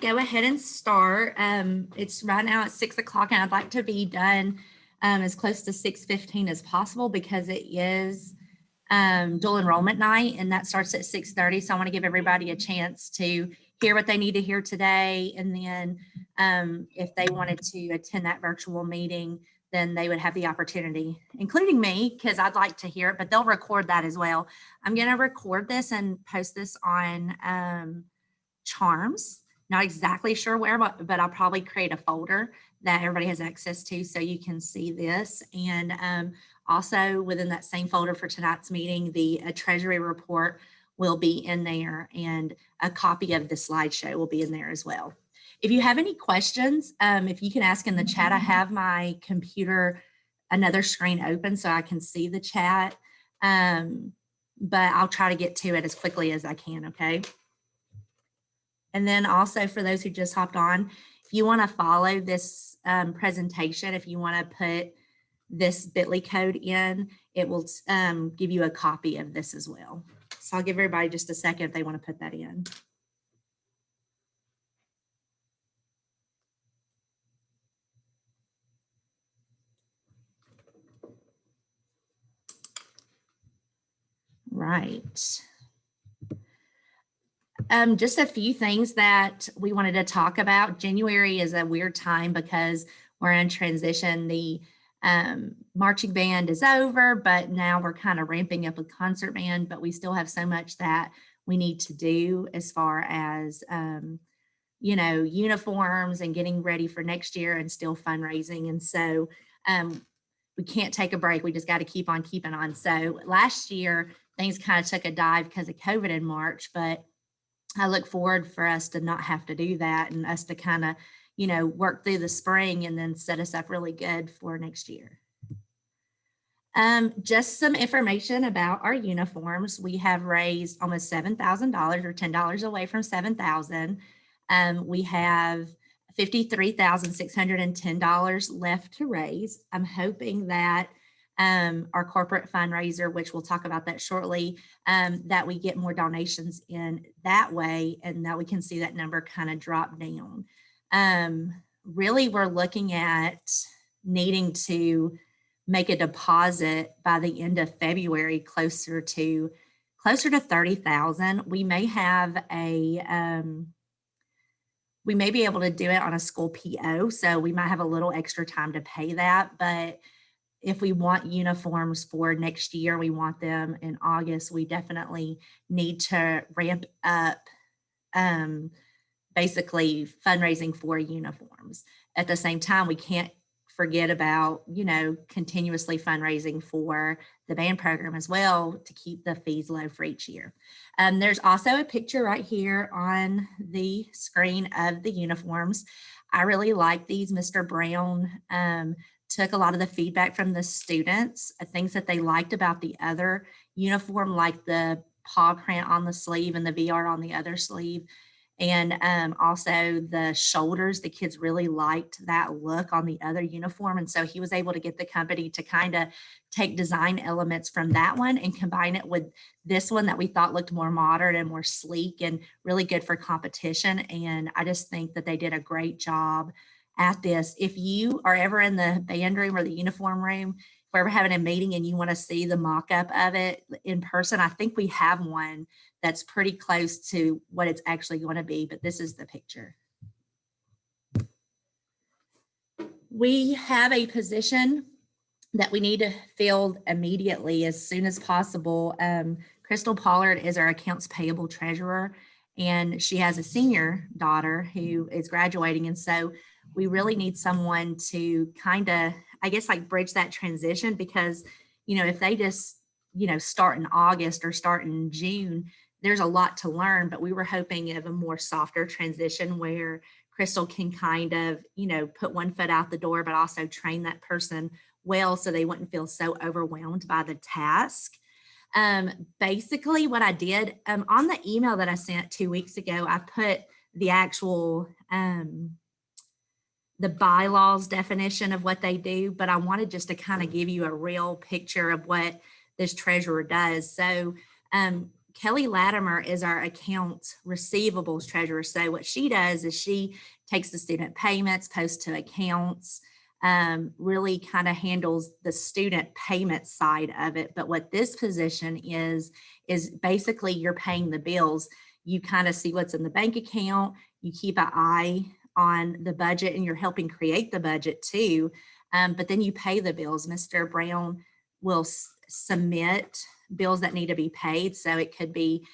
go ahead and start. It's right now at 6 o'clock, and I'd like to be done as close to 6:15 as possible because it is dual enrollment night, and that starts at 6:30. So I want to give everybody a chance to hear what they need to hear today, and then if they wanted to attend that virtual meeting, then they would have the opportunity, including me, because I'd like to hear it, but they'll record that as well. I'm going to record this and post this on Charms. Not exactly sure where, but I'll probably create a folder that everybody has access to so you can see this. And also within that same folder for tonight's meeting, the treasury report will be in there, and a copy of the slideshow will be in there as well. If you have any questions, if you can ask in the chat. I have my computer, another screen open so I can see the chat, but I'll try to get to it as quickly as I can, okay? And then also for those who just hopped on, if you want to follow this presentation, if you want to put this bit.ly code in, it will give you a copy of this as well. So I'll give everybody just a second if they want to put that in. Right. Just a few things that we wanted to talk about. January is a weird time because we're in transition. The marching band is over, but now we're kind of ramping up a concert band, but we still have so much that we need to do as far as, you know, uniforms and getting ready for next year and still fundraising. And so we can't take a break. We just got to keep on keeping on. So last year, things kind of took a dive because of COVID in March, but I look forward for us to not have to do that and us to kind of, you know, work through the spring and then set us up really good for next year. Just some information about our uniforms. We have raised almost $7,000 or $10 away from $7,000. We have $53,610 left to raise. I'm hoping that our corporate fundraiser, which we'll talk about that shortly, that we get more donations in that way and that we can see that number kind of drop down. Really, we're looking at needing to make a deposit by the end of February closer to 30,000. We may have we may be able to do it on a school PO, so we might have a little extra time to pay that, but if we want uniforms for next year, we want them in August, we definitely need to ramp up basically fundraising for uniforms. At the same time, we can't forget about, you know, continuously fundraising for the band program as well to keep the fees low for each year. There's also a picture right here on the screen of the uniforms. I really like these. Mr. Brown took a lot of the feedback from the students, things that they liked about the other uniform, like the paw print on the sleeve and the VR on the other sleeve. And also the shoulders, the kids really liked that look on the other uniform. And so he was able to get the company to kind of take design elements from that one and combine it with this one that we thought looked more modern and more sleek and really good for competition. And I just think that they did a great job at this. If you are ever in the band room or the uniform room, if we're ever having a meeting and you want to see the mock-up of it in person, I think we have one that's pretty close to what it's actually going to be, but this is the picture. We have a position that we need to fill immediately as soon as possible. Crystal Pollard is our accounts payable treasurer, and she has a senior daughter who is graduating. And so we really need someone to kind of, I guess, like bridge that transition, because, you know, if they just, you know, start in August or start in June, there's a lot to learn, but we were hoping of a more softer transition where Crystal can kind of, you know, put one foot out the door, but also train that person well so they wouldn't feel so overwhelmed by the task. Basically what I did on the email that I sent 2 weeks ago, I put the actual, the bylaws definition of what they do, but I wanted just to kind of give you a real picture of what this treasurer does. So Kelly Latimer is our accounts receivables treasurer. So what she does is she takes the student payments, posts to accounts, really kind of handles the student payment side of it. But what this position is basically you're paying the bills. You kind of see what's in the bank account. You keep an eye on the budget, and you're helping create the budget too. But then you pay the bills. Mr. Brown will submit bills that need to be paid. So it could be,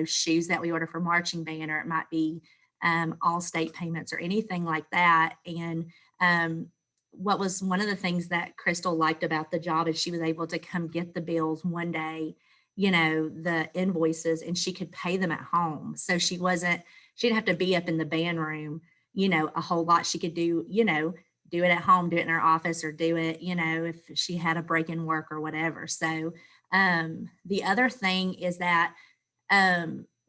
shoes that we order for marching band, or it might be all state payments or anything like that. And what was one of the things that Crystal liked about the job is she was able to come get the bills one day, the invoices, and she could pay them at home. So she didn't have to be up in the band room, a whole lot. She could do it at home, do it in her office, or do it, if she had a break in work or whatever. So the other thing is that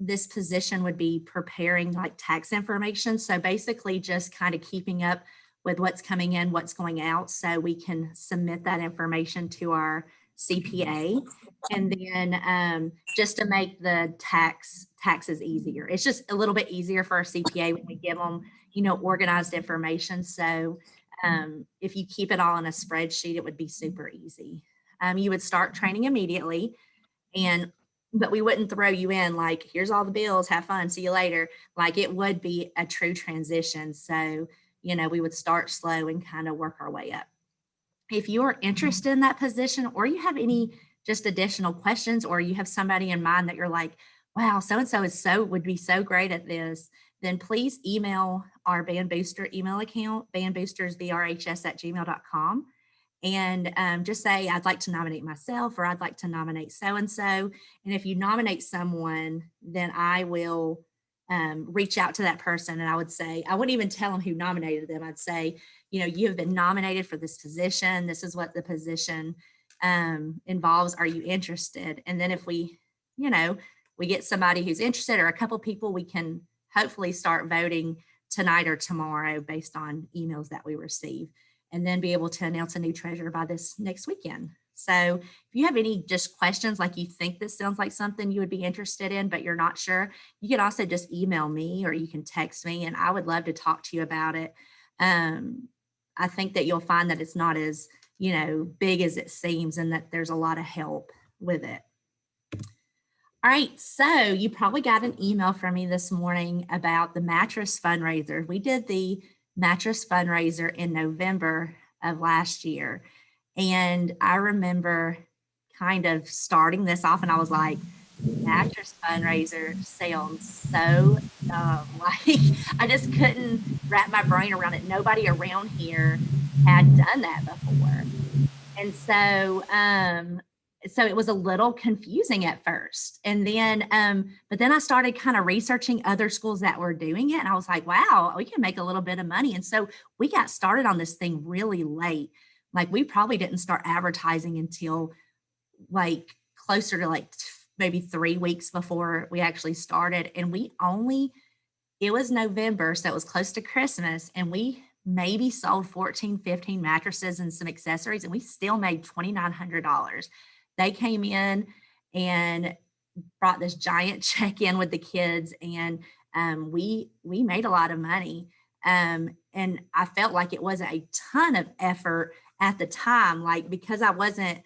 this position would be preparing like tax information. So basically just kind of keeping up with what's coming in, what's going out, so we can submit that information to our CPA. And then just to make the taxes easier. It's just a little bit easier for our CPA when we give them, organized information. So if you keep it all in a spreadsheet, it would be super easy. You would start training immediately, but we wouldn't throw you in like, here's all the bills, have fun, see you later. Like, it would be a true transition. So, we would start slow and kind of work our way up. If you're interested in that position, or you have any just additional questions, or you have somebody in mind that you're like, wow, so-and-so would be so great at this, then please email our Band Booster email account, bandboostersvrhs@gmail.com. And just say, I'd like to nominate myself, or I'd like to nominate so-and-so. And if you nominate someone, then I will reach out to that person. And I would say, I wouldn't even tell them who nominated them. I'd say, you have been nominated for this position. This is what the position involves. Are you interested? And then if we get somebody who's interested, or a couple people, we can hopefully start voting tonight or tomorrow based on emails that we receive, and then be able to announce a new treasurer by this next weekend. So if you have any just questions, like you think this sounds like something you would be interested in, but you're not sure, you can also just email me, or you can text me, and I would love to talk to you about it. I think that you'll find that it's not as, big as it seems, and that there's a lot of help with it. All right, so you probably got an email from me this morning about the mattress fundraiser. We did the mattress fundraiser in November of last year. And I remember kind of starting this off, and I was like, mattress fundraiser sounds so dumb. Like, I just couldn't wrap my brain around it. Nobody around here had done that before. And so it was a little confusing at first. And then, but then I started kind of researching other schools that were doing it. And I was like, wow, we can make a little bit of money. And so we got started on this thing really late. Like, we probably didn't start advertising until like closer to like maybe 3 weeks before we actually started. And it was November, so it was close to Christmas. And we maybe sold 14, 15 mattresses and some accessories, and we still made $2,900. They came in and brought this giant check in with the kids, and we made a lot of money. And I felt like it wasn't a ton of effort at the time, like, because I wasn't,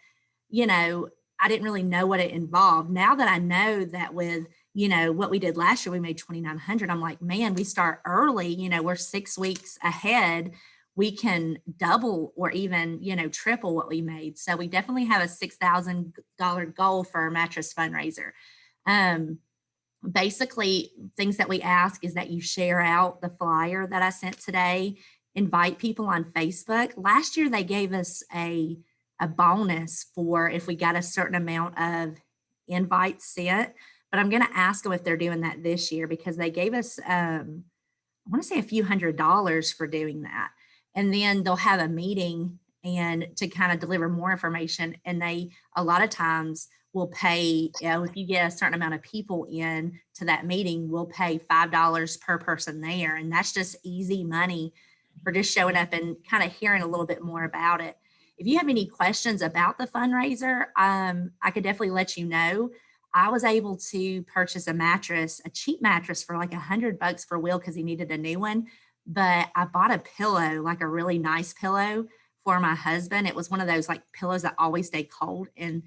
I didn't really know what it involved. Now that I know that with, what we did last year, we made $2,900. I'm like, man, we start early, we're 6 weeks ahead. We can double or even, triple what we made. So we definitely have a $6,000 goal for our mattress fundraiser. Basically, things that we ask is that you share out the flyer that I sent today, invite people on Facebook. Last year, they gave us a bonus for if we got a certain amount of invites sent, but I'm going to ask them if they're doing that this year, because they gave us, I want to say, a few $100s for doing that. And then they'll have a meeting and to kind of deliver more information. And they, a lot of times, will pay, if you get a certain amount of people in to that meeting, we'll pay $5 per person there. And that's just easy money for just showing up and kind of hearing a little bit more about it. If you have any questions about the fundraiser, I could definitely let you know. I was able to purchase a mattress, a cheap mattress for like $100 for Will because he needed a new one. But I bought a pillow, like a really nice pillow for my husband. It was one of those like pillows that always stay cold. And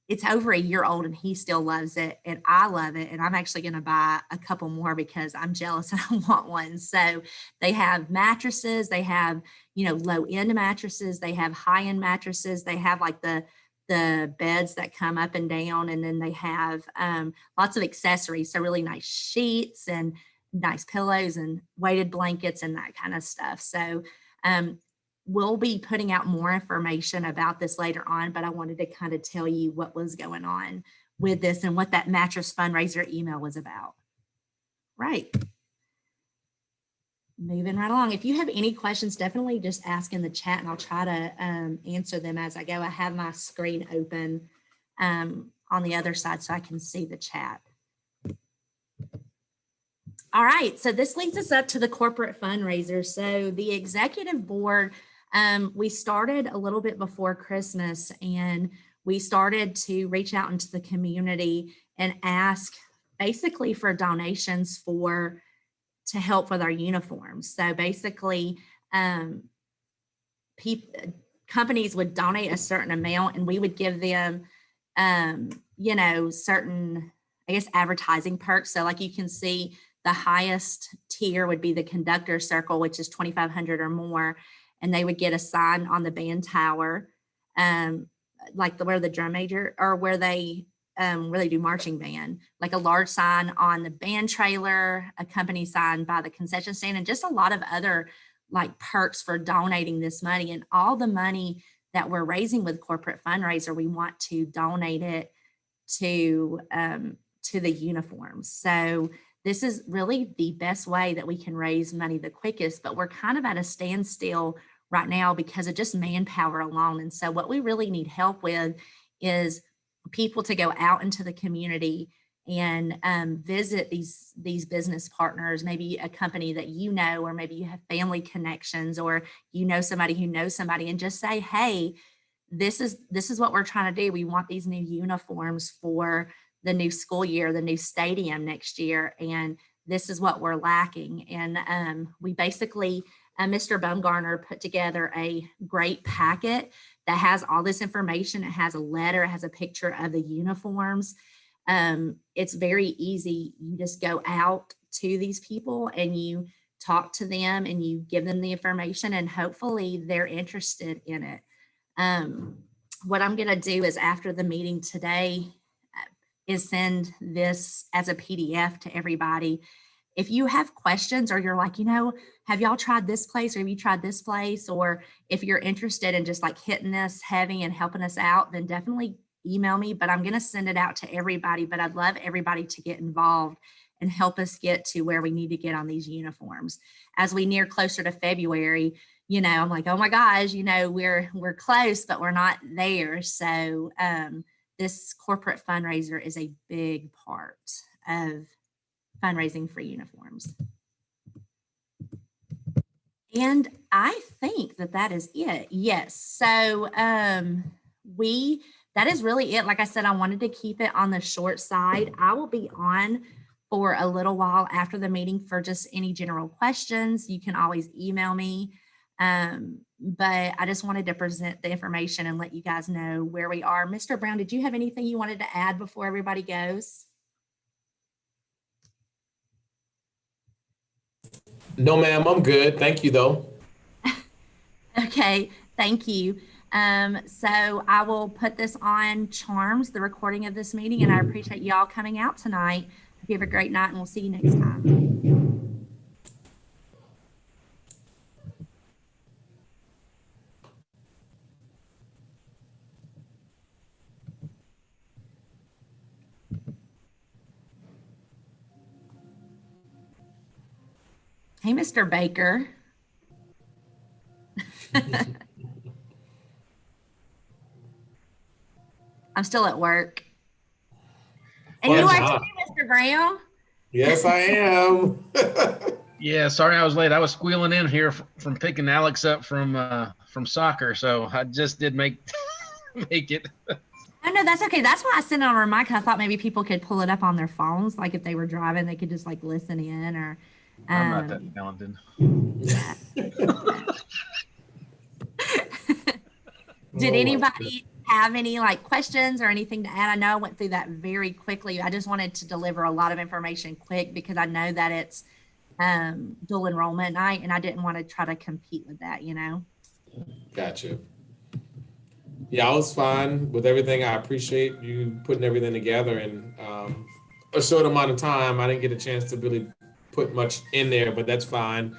it's over a year old and he still loves it. And I love it. And I'm actually going to buy a couple more because I'm jealous and I want one. So they have mattresses, they have, low end mattresses, they have high end mattresses, they have like the beds that come up and down, and then they have lots of accessories, so really nice sheets and nice pillows and weighted blankets and that kind of stuff. So we'll be putting out more information about this later on, but I wanted to kind of tell you what was going on with this and what that mattress fundraiser email was about. Right. Moving right along. If you have any questions, definitely just ask in the chat and I'll try to answer them as I go. I have my screen open on the other side so I can see the chat. All right, so this leads us up to the corporate fundraiser. So the executive board, we started a little bit before Christmas, and we started to reach out into the community and ask basically for donations to help with our uniforms. So basically, companies would donate a certain amount and we would give them, certain, I guess, advertising perks. So like you can see, the highest tier would be the conductor circle, which is 2,500 or more. And they would get a sign on the band tower, like where the drum major or where they do marching band, like a large sign on the band trailer, a company sign by the concession stand, and just a lot of other like perks for donating this money. And all the money that we're raising with corporate fundraiser, we want to donate it to the uniforms. So this is really the best way that we can raise money the quickest, but we're kind of at a standstill right now because of just manpower alone. And so what we really need help with is people to go out into the community and visit these business partners, maybe a company that or maybe you have family connections, or somebody who knows somebody, and just say, hey, this is what we're trying to do. We want these new uniforms for the new school year, the new stadium next year, and this is what we're lacking. And we basically, Mr. Bumgarner put together a great packet that has all this information. It has a letter, it has a picture of the uniforms. It's very easy. You just go out to these people and you talk to them and you give them the information, and hopefully they're interested in it. What I'm going to do is after the meeting today is send this as a PDF to everybody. If you have questions or you're like, have y'all tried this place, or have you tried this place? Or if you're interested in just like hitting this heavy and helping us out, then definitely email me, but I'm going to send it out to everybody. But I'd love everybody to get involved and help us get to where we need to get on these uniforms. As we near closer to February, I'm like, oh my gosh, we're close, but we're not there. So this corporate fundraiser is a big part of fundraising for uniforms. And I think that is it. Yes. So that is really it. Like I said, I wanted to keep it on the short side. I will be on for a little while after the meeting for just any general questions. You can always email me. But I just wanted to present the information and let you guys know where we are. Mr. Brown, did you have anything you wanted to add before everybody goes? No, ma'am, I'm good. Thank you, though. Okay, thank you. So I will put this on Charms, the recording of this meeting, and I appreciate y'all coming out tonight. Hope you have a great night, and we'll see you next time. Hey, Mr. Baker. I'm still at work. And you are too, Mr. Brown? Yes, I am. Yeah, sorry I was late. I was squealing in here from picking Alex up from soccer, so I just did make it. Oh, no, that's okay. That's why I sent it on a reminder. 'Cause I thought maybe people could pull it up on their phones. Like if they were driving, they could just like listen in or, I'm not that um, talented. yeah. Did Oh my goodness. anybody have any like questions or anything to add? I know I went through that very quickly. I just wanted to deliver a lot of information quick because I know that it's dual enrollment night and I didn't want to try to compete with that, you know? Gotcha. Yeah, I was fine with everything. I appreciate you putting everything together in a short amount of time. I didn't get a chance to really put much in there, but that's fine.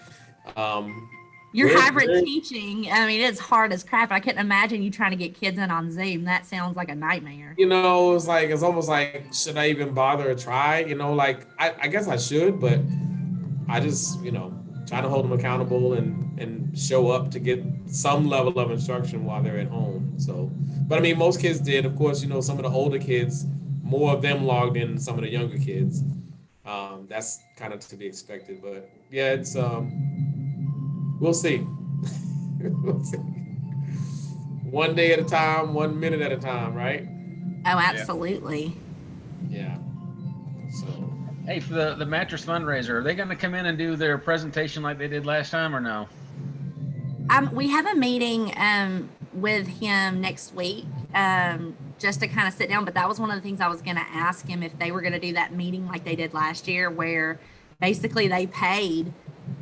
Um, Your we're, hybrid we're, teaching, I mean, it's hard as crap. I couldn't imagine you trying to get kids in on Zoom. That sounds like a nightmare. it's almost like, should I even bother to try? Like I guess I should, but I just, try to hold them accountable and show up to get some level of instruction while they're at home. So, but I mean, most kids did. Of course, some of the older kids, more of them logged in than some of the younger kids. That's kind of to be expected. But yeah, it's we'll see. We'll see. One day at a time, 1 minute at a time, right? Oh, Yeah. absolutely. Yeah. So. Hey, for the mattress fundraiser, are they going to come in and do their presentation like they did last time or no? We have a meeting with him next week just to kind of sit down. But that was one of the things I was going to ask him if they were going to do that meeting like they did last year, where basically they paid,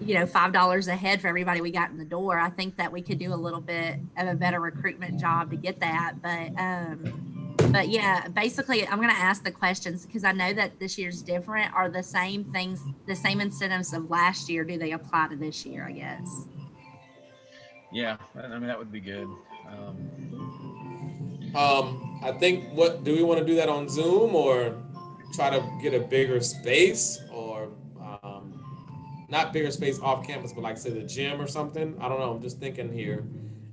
$5 a head for everybody we got in the door. I think that we could do a little bit of a better recruitment job to get that. But yeah, basically, I'm going to ask the questions because I know that this year's different. Are the same things, the same incentives of last year? Do they apply to this year? I guess. Yeah, I mean that would be good. I think what do we want to do that on Zoom or try to get a bigger space or not bigger space off campus, but like say the gym or something? I don't know. I'm just thinking here.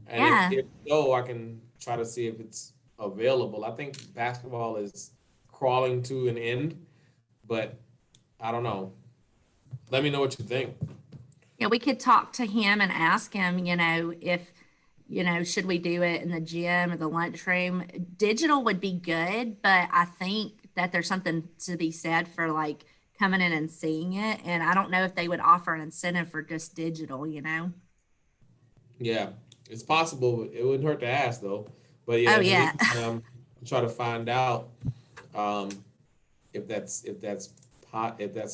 And Yeah. if so, I can try to see if it's available. I think basketball is crawling to an end, but I don't know. Let me know what you think. Yeah, we could talk to him and ask him, if, should we do it in the gym or the lunchroom? Digital would be good, but I think that there's something to be said for like coming in and seeing it. And I don't know if they would offer an incentive for just digital. Yeah, it's possible. It wouldn't hurt to ask though. But yeah, Oh, in the yeah. meantime, try to find out um, if that's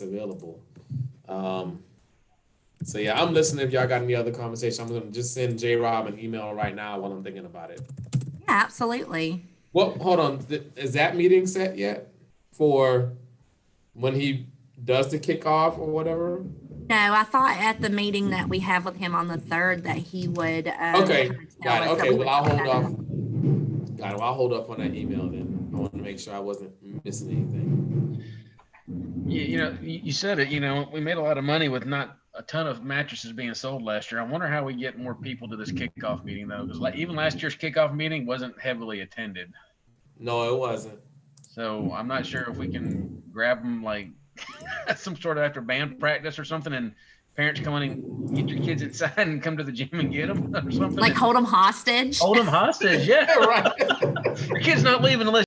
available. Um, so yeah, I'm listening. If y'all got any other conversation, I'm gonna just send J Rob an email right now while I'm thinking about it. Yeah, absolutely. Well, hold on. Is that meeting set yet for when he does the kickoff or whatever? No, I thought at the meeting that we have with him on the 3rd that he would Okay, kind of tell got it. us that Okay, we well would I'll set hold that up. off. Got it. Well, I'll hold up on that email then. I want to make sure I wasn't missing anything. You said it. We made a lot of money with not a ton of mattresses being sold last year. I wonder how we get more people to this kickoff meeting though, because even last year's kickoff meeting wasn't heavily attended. No, it wasn't. So I'm not sure if we can grab them like some sort of after band practice or something, and parents come in and get your kids inside and come to the gym and get them or something. Like hold them hostage. Hold them hostage, yeah. Right. Your kid's not leaving unless